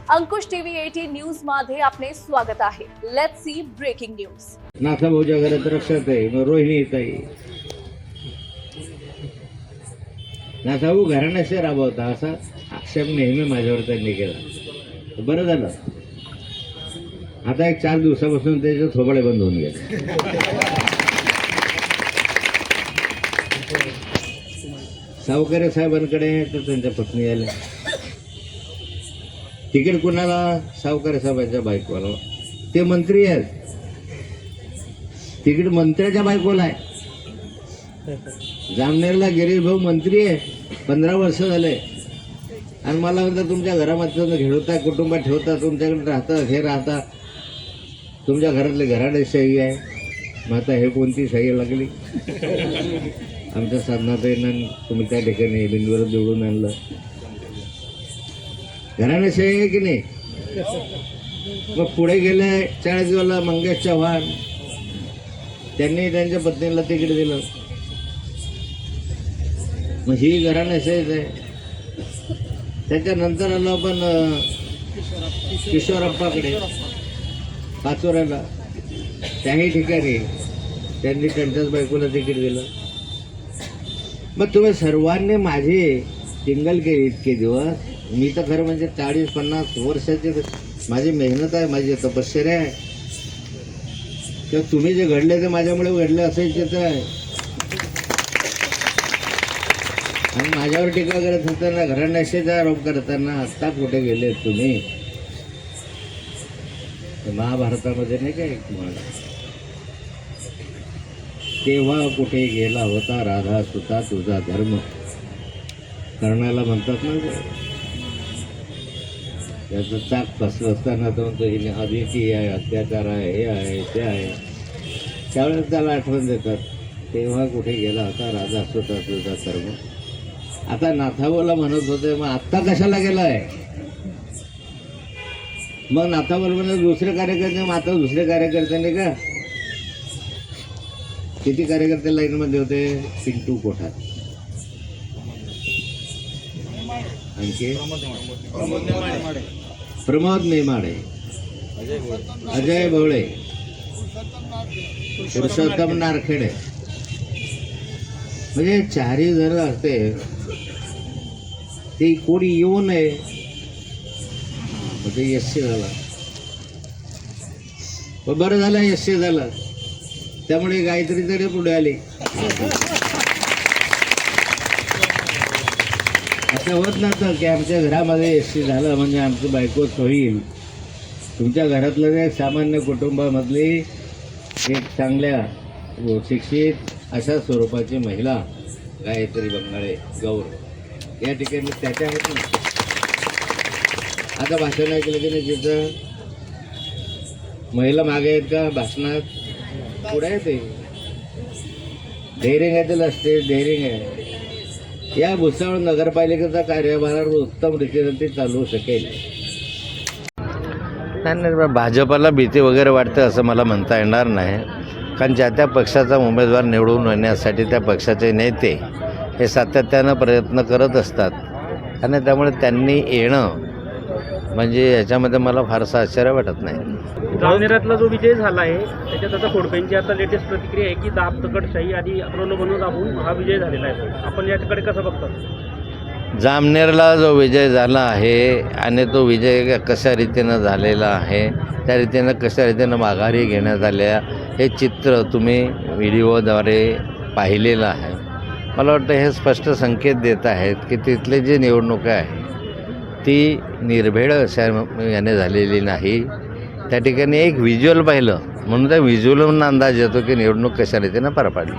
अंकुश TV 18 news मध्ये आपले स्वागत आहे. Let's see breaking news. नाथा भाऊच्या घरात रक्षात आहे, मग रोहिणी येत आहे. नाथा भाऊ घराण्याशी राबवता असा आक्षेप नेहमी माझ्यावर त्यांनी केला. बरं झालं, आता एक 4 दिवसापासून त्याचे थोबाडे बंद होऊन गेले. सावकारे साहेबांकडे तर त्यांच्या पत्नी आल्या. तिकीट कुणाला? सावकारे साहेबांच्या बायकोला. ते मंत्री आहेत, तिकीट मंत्र्याच्या बायकोला आहे. जामनेरला गिरीश भाऊ मंत्री आहे, 15 वर्ष झाले. आणि मला म्हणतात तुमच्या घरामध्ये घेडवता, कुटुंबात ठेवता, तुमच्याकडे राहता, हे राहता, तुमच्या घरातले घराडे सही आहे. मग आता हे कोणती सही लागली? आमच्या साधनाताईंना तुम्ही त्या ठिकाणी बिंदूवर जोडून आणलं. घराने सही आहे की नाही? मग पुढे गेले 40वाला मंगेश चव्हाण, त्यांनी त्यांच्या पत्नीला तिकीट दिलं. मग ही घराने सहीच आहे. त्याच्यानंतर आलो आपण किशोरप्पाकडे पाचोऱ्याला. त्याही ठिकाणी त्यांनी त्यांच्याच बायकोला तिकीट दिलं. मग तुम्ही सर्वांनी माझी टिंगल केली इतके दिवस. मी तर खरं म्हणजे 40-50 वर्षाची माझी मेहनत आहे, माझी तपश्चर्या आहे. तर तुम्ही जे घडले ते माझ्यामुळे घडले असं चित्र आहे. आणि माझ्यावर टीका करत होताना, घराण्याशीचा आरोप करताना आत्ता कुठे गेले तुम्ही? महाभारतामध्ये नाही काय तुम्हाला, तेव्हा कुठे गेला होता राधा सुता तुझा धर्म, कर्णाला म्हणतात ना. त्याचं चाक फसलं असताना तो म्हणतो हिने अदिती आहे, अत्याचार आहे, हे आहे, ते आहे. त्यावेळेस त्याला आठवण देतात, तेव्हा कुठे गेला होता राधा सुता तुझा धर्म. आता नाथाभाऊला म्हणत होते, मग आत्ता कशाला गेलाय? मग नाथाबरोबर दुसरे कार्यकर्ते, मग आता दुसरे कार्यकर्त्यांनी का? किती कार्यकर्ते लाईनमध्ये होते? पिंटू कोठार, आणखी प्रमोद नेमाडे, अजय भोळे, पुरुषोत्तम नारखेडे. म्हणजे 4 जण असते. ते कोणी येऊ नये, ते यशस्वी झाला. बरं झालं यशस्वी झालं, त्यामुळे गायत्री तरी पुढे आली. असं होत नव्हतं की आमच्या घरामध्ये यशस्वी झालं म्हणजे आमचं बायकोच होईल. तुमच्या घरातलं एक सामान्य कुटुंबामधली एक चांगल्या शिक्षित अशा स्वरूपाची महिला गायत्री बंगाळे गौर या ठिकाणी त्याच्या आहेत ना. आता भाषण ऐकलं की नाही, तिथं महिला मागे आहेत का भाषणात? पुढे आहे. ते डेअरिंग आहे, ते असते डेअरिंग आहे. या भुसावळ नगरपालिकेचा कार्यभार उत्तम रीतीने ते चालवू शकेल. नाही, भाजपला भीती वगैरे वाटते असं मला म्हणता येणार नाही. कारण ज्या त्या पक्षाचा उमेदवार निवडून येण्यासाठी त्या पक्षाचे नेते हे सातत्यानं प्रयत्न करत असतात. आणि त्यामुळे त्यांनी येणं म्हणजे याच्यामध्ये मला फारसं आश्चर्य वाटत नाही. जामनेरातला जो विजय झाला आहे त्याच्यात आता खोडपेंची आता लेटेस्ट प्रतिक्रिया आहे की दगडशाही आधी प्रलोभन दाबून हा विजय झालेला आहे. आपण याच्याकडे कसं बघतो? जामनेरला जो विजय झाला आहे आणि तो विजय कशा रीतीनं झालेला आहे, त्या रीतीनं कशा रीतीनं माघारी घेण्यात आल्या, हे चित्र तुम्ही व्हिडिओद्वारे पाहिलेलं आहे. मला वाटतं हे स्पष्ट संकेत देत आहेत की तिथली जी निवडणूक आहे ती निर्भेळ अशा याने झालेली नाही. त्या ठिकाणी एक व्हिज्युअल पाहिलं म्हणून त्या व्हिज्युअलवरून अंदाज येतो की निवडणूक कशा रीतीनं पार पाडली.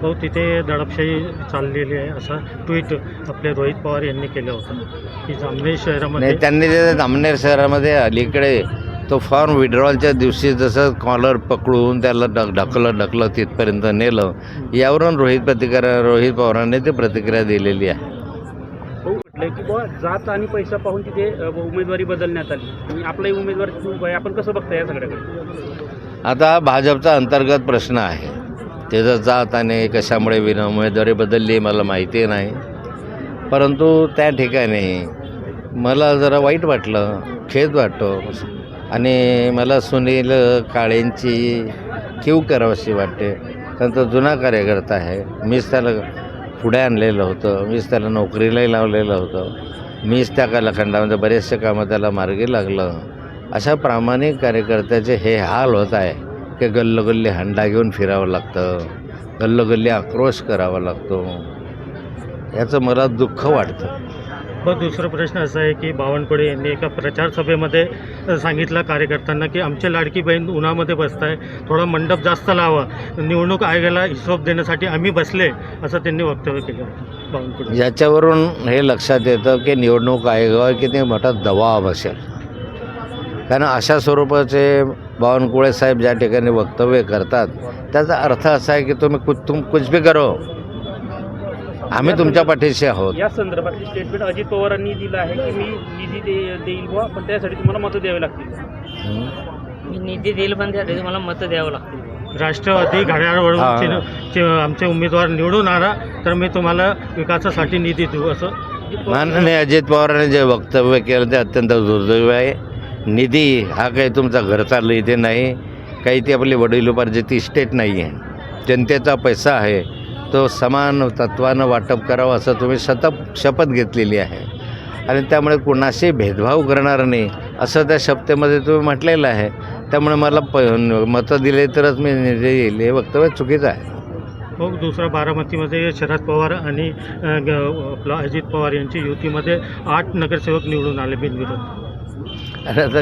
हो, तिथे दडपशाही चाललेली आहे असा ट्विट आपले रोहित पवार यांनी केलं होतं की जामनेर शहरामध्ये. नाही, त्यांनी ते जामनेर शहरामध्ये अलीकडे तो फॉर्म विड्रॉलच्या दिवशी जसं कॉलर पकडून त्याला ढकलं तिथपर्यंत नेलं, यावरून रोहित पवारांनी ती प्रतिक्रिया दिलेली आहे. की बुवा जात आणि पैसा पाहून तिथे उमेदवारी बदलण्यात आली आणि आपलाही उमेदवार खूप आहे. आपण कसं बघता या सगळ्याकडे? आता भाजपचा अंतर्गत प्रश्न आहे. त्याचं जात आणि कशामुळे उमेदवारी बदलली मला माहिती नाही. परंतु त्या ठिकाणी मला जरा वाईट वाटलं, खेद वाटतो आणि मला सुनील काळेंची कीव करावीशी वाटते. त्यांचा जुना कार्यकर्ता आहे. मीच त्याला पुढे आणलेलं होतं, मीच त्याला नोकरीलाही लावलेलं होतं, मीच त्या कालखंडामध्ये बरेचसे कामं त्याला मार्गी लागलं. अशा प्रामाणिक कार्यकर्त्याचे हे हाल होत आहे की गल्लोगल्ली हंडा घेऊन फिरावं लागतं, गल्लोगल्ली आक्रोश करावा लागतो. याचं मला दुःख वाटतं. मग दुसरा प्रश्न असा आहे की बावनकुळे यांनी एका प्रचार सभेमध्ये सांगितलं कार्यकर्त्यांना की आमची लाडकी बहीण उन्हामध्ये बसत आहे, थोडा मंडप जास्त लावा, निवडणूक आयोगाला हिशोब देण्यासाठी आम्ही बसले, असं त्यांनी वक्तव्य केलं बावनकुळे. याच्यावरून हे लक्षात येतं की निवडणूक आयोगावर किती मोठा दबाव असेल. कारण अशा स्वरूपाचे बावनकुळे साहेब ज्या ठिकाणी वक्तव्य करतात त्याचा अर्थ असा आहे की तुम कुछ भी करो, आम्ही तुमच्या पाठीशी आहोत. या संदर्भातली स्टेटमेंट अजित पवारांनी दिलं आहे की मी निधी देईल बुवा, पण त्यासाठी तुम्हाला मतं द्यावी लागतील. मी निधी देईल पण त्यासाठी तुम्हाला मतं द्यावं लागतील. राष्ट्रवादी घड्याळवरून आमचे उमेदवार निवडून आला तर मी तुम्हाला विकासासाठी निधी देऊ, असं माननीय अजित पवारांनी जे वक्तव्य केलं ते अत्यंत दुर्दैव आहे. निधी हा काही तुमचा घरचा इथे नाही, काही ती आपली वडिलोपार्जित इस्टेट नाही आहे, जनतेचा पैसा आहे, तो समान तत्त्वानं वाटप करावं असं तुम्ही शपथ घेतलेली आहे आणि त्यामुळे कुणाशी भेदभाव करणार नाही असं त्या शपथेमध्ये तुम्ही म्हटलेलं आहे. त्यामुळे मला मतं दिले तरच मी निधी येईल हे वक्तव्य चुकीचं आहे. मग दुसरा बारामतीमध्ये शरद पवार आणि आपला अजित पवार यांची युतीमध्ये 8 नगरसेवक निवडून आले बिनविरोध. आणि आता